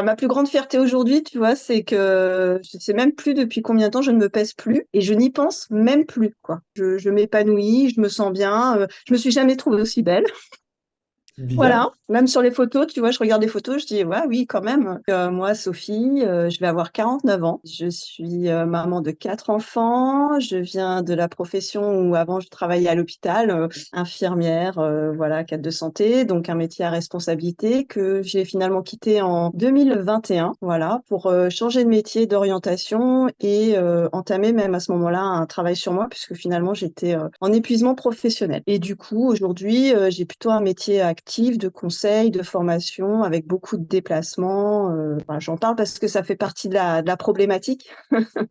Ma plus grande fierté aujourd'hui, tu vois, c'est que je sais même plus depuis combien de temps je ne me pèse plus et je n'y pense même plus, quoi. Je m'épanouis, je me sens bien. Je me suis jamais trouvée aussi belle. Bien. Voilà, même sur les photos, tu vois, je regarde les photos, je dis, ouais, oui, quand même. Moi, Sophie, je vais avoir 49 ans. Je suis maman de 4 enfants. Je viens de la profession où avant je travaillais à l'hôpital, infirmière, voilà, cadre de santé, donc un métier à responsabilité que j'ai finalement quitté en 2021, voilà, pour changer de métier, d'orientation et entamer même à ce moment-là un travail sur moi, puisque finalement j'étais en épuisement professionnel. Et du coup, aujourd'hui, j'ai plutôt un métier actif de conseil, de formation, avec beaucoup de déplacements. Enfin, j'en parle parce que ça fait partie de la problématique.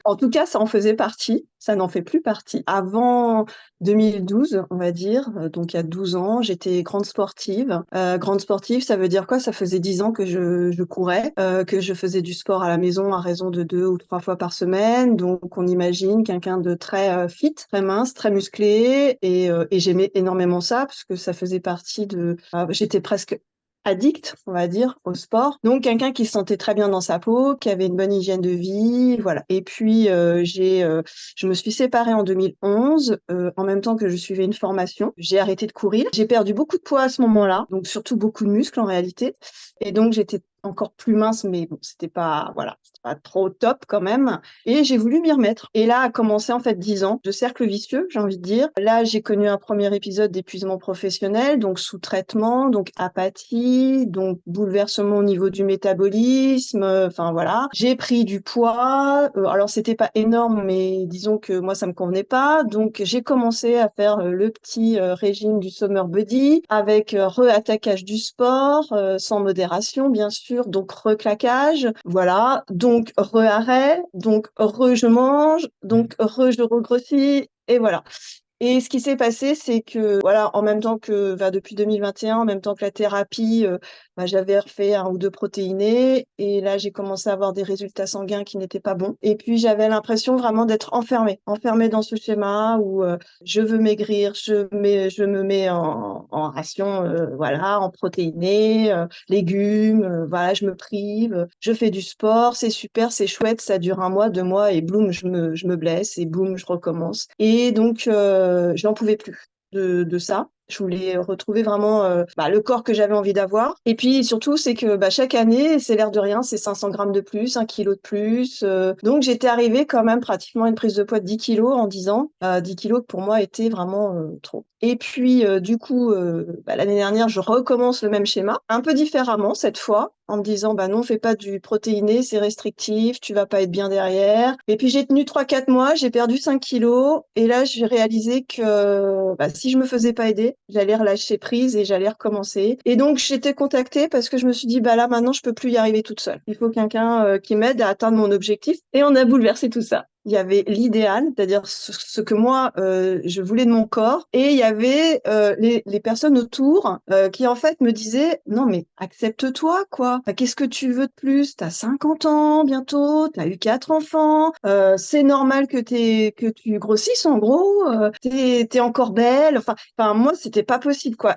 En tout cas, ça en faisait partie. Ça n'en fait plus partie. Avant 2012, on va dire, donc il y a 12 ans, j'étais grande sportive. Grande sportive, ça veut dire quoi? Ça faisait 10 ans que je courais, que je faisais du sport à la maison à raison de 2 ou 3 fois par semaine. Donc on imagine quelqu'un de très fit, très mince, très musclé, et j'aimais énormément ça parce que ça faisait partie de. J'étais presque addict, on va dire, au sport. Donc quelqu'un qui se sentait très bien dans sa peau, qui avait une bonne hygiène de vie, voilà. Et puis je me suis séparée en 2011, en même temps que je suivais une formation. J'ai arrêté de courir. J'ai perdu beaucoup de poids à ce moment-là, donc surtout beaucoup de muscles en réalité. Et donc j'étais encore plus mince, mais bon, c'était pas, voilà, c'était pas trop top quand même. Et j'ai voulu m'y remettre. Et là a commencé en fait 10 ans de cercle vicieux, j'ai envie de dire. Là, j'ai connu un premier épisode d'épuisement professionnel, donc sous traitement, donc apathie, donc bouleversement au niveau du métabolisme. Enfin voilà, j'ai pris du poids. Alors c'était pas énorme, mais disons que moi ça me convenait pas. Donc j'ai commencé à faire le petit régime du Summer Body avec re-attaquage du sport, sans modération bien sûr, donc reclaquage. Voilà, donc re-arrêt, donc re je mange, donc re je regrossis. Et voilà. Et ce qui s'est passé, c'est que, voilà, en même temps que, depuis 2021, en même temps que la thérapie, j'avais refait 1 ou 2 protéinés. Et là, j'ai commencé à avoir des résultats sanguins qui n'étaient pas bons. Et puis, j'avais l'impression vraiment d'être enfermée dans ce schéma où je veux maigrir, je me mets en ration, voilà, en protéinés, légumes, voilà, je me prive, je fais du sport, c'est super, c'est chouette, ça dure 1 mois, 2 mois, et boum, je me blesse, et boum, je recommence. Et donc, je n'en pouvais plus de ça. Je voulais retrouver vraiment le corps que j'avais envie d'avoir. Et puis surtout, c'est que chaque année, c'est l'air de rien, c'est 500 grammes de plus, 1 kilo de plus. Donc j'étais arrivée quand même pratiquement à une prise de poids de 10 kilos en 10 ans. 10 kilos que pour moi était vraiment trop. Et puis du coup, l'année dernière, je recommence le même schéma, un peu différemment cette fois, en me disant non, fais pas du protéiné, c'est restrictif, tu vas pas être bien derrière. Et puis j'ai tenu 3 4 mois, j'ai perdu 5 kilos, et là j'ai réalisé que si je me faisais pas aider, j'allais relâcher prise et j'allais recommencer. Et donc j'étais contactée parce que je me suis dit là maintenant je peux plus y arriver toute seule. Il faut quelqu'un qui m'aide à atteindre mon objectif, et on a bouleversé tout ça. Il y avait l'idéal, c'est-à-dire ce que moi je voulais de mon corps, et il y avait les personnes autour qui en fait me disaient non mais accepte-toi quoi. Enfin, qu'est-ce que tu veux de plus? T'as 50 ans bientôt, t'as eu 4 enfants, c'est normal que tu grossisses en gros, t'es encore belle. Enfin moi c'était pas possible quoi.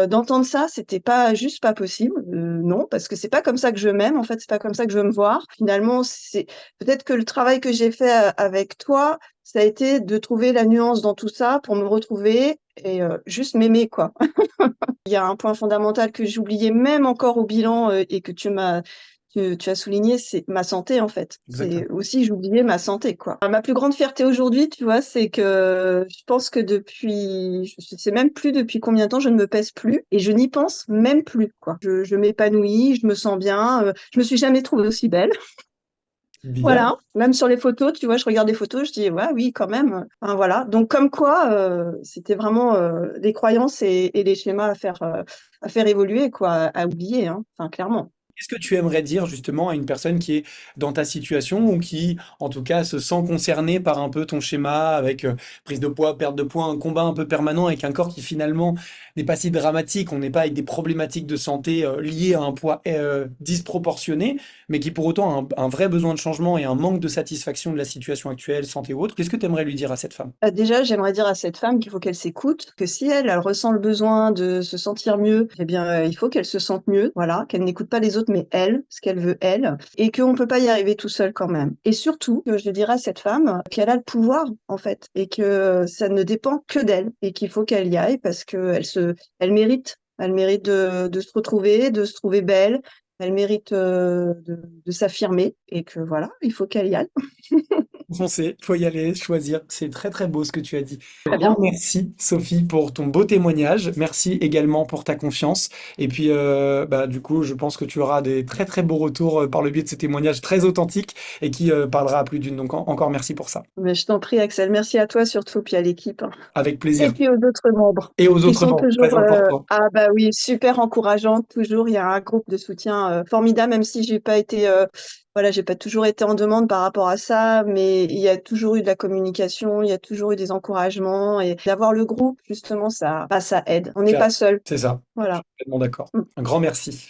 D'entendre ça, c'était pas juste pas possible. Non, parce que c'est pas comme ça que je m'aime, en fait, c'est pas comme ça que je veux me voir. Finalement, c'est peut-être que le travail que j'ai fait avec toi, ça a été de trouver la nuance dans tout ça pour me retrouver et juste m'aimer, quoi. Il y a un point fondamental que j'oubliais même encore au bilan et que tu as souligné, c'est ma santé, en fait. C'est Exactement. aussi, j'oubliais ma santé, quoi. Ma plus grande fierté aujourd'hui, tu vois, c'est que je pense que je sais même plus depuis combien de temps je ne me pèse plus et je n'y pense même plus, quoi. Je m'épanouis, je me sens bien, je me suis jamais trouvée aussi belle. Bien. Voilà, même sur les photos, tu vois, je regarde les photos, je dis ouais, oui, quand même. Enfin, voilà. Donc comme quoi, c'était vraiment des croyances et des schémas à faire évoluer, quoi, à oublier, hein. Enfin, clairement. Qu'est-ce que tu aimerais dire justement à une personne qui est dans ta situation ou qui, en tout cas, se sent concernée par un peu ton schéma avec prise de poids, perte de poids, un combat un peu permanent avec un corps qui finalement n'est pas si dramatique, on n'est pas avec des problématiques de santé liées à un poids disproportionné, mais qui pour autant a un vrai besoin de changement et un manque de satisfaction de la situation actuelle, santé ou autre. Qu'est-ce que tu aimerais lui dire à cette femme? Déjà, j'aimerais dire à cette femme qu'il faut qu'elle s'écoute, que si elle ressent le besoin de se sentir mieux, eh bien, il faut qu'elle se sente mieux, voilà, qu'elle n'écoute pas les autres autres, mais elle, ce qu'elle veut elle, et qu'on peut pas y arriver tout seul quand même. Et surtout, je dirais à cette femme qu'elle a le pouvoir, en fait, et que ça ne dépend que d'elle, et qu'il faut qu'elle y aille parce elle mérite. Elle mérite de se retrouver, de se trouver belle. Elle mérite de s'affirmer et que voilà, il faut qu'elle y aille. Foncer, faut y aller, choisir. C'est très très beau ce que tu as dit. Très bien. Grand merci Sophie pour ton beau témoignage. Merci également pour ta confiance. Et puis bah, du coup, je pense que tu auras des très très beaux retours par le biais de ce témoignage très authentique et qui parlera à plus d'une. Donc encore merci pour ça. Mais je t'en prie, Axel. Merci à toi surtout, puis à l'équipe, hein. Avec Et plaisir. puis aux autres membres Et aux qui autres sont membres, toujours, très important. ah bah oui, super encourageants. Toujours, il y a un groupe de soutien formidable, même si j'ai pas été, voilà, j'ai pas toujours été en demande par rapport à ça, mais il y a toujours eu de la communication, il y a toujours eu des encouragements et d'avoir le groupe, justement, ça, bah, ça aide. On n'est Claire. pas seul. C'est ça. Je Voilà. suis complètement d'accord. Mm. Un grand merci.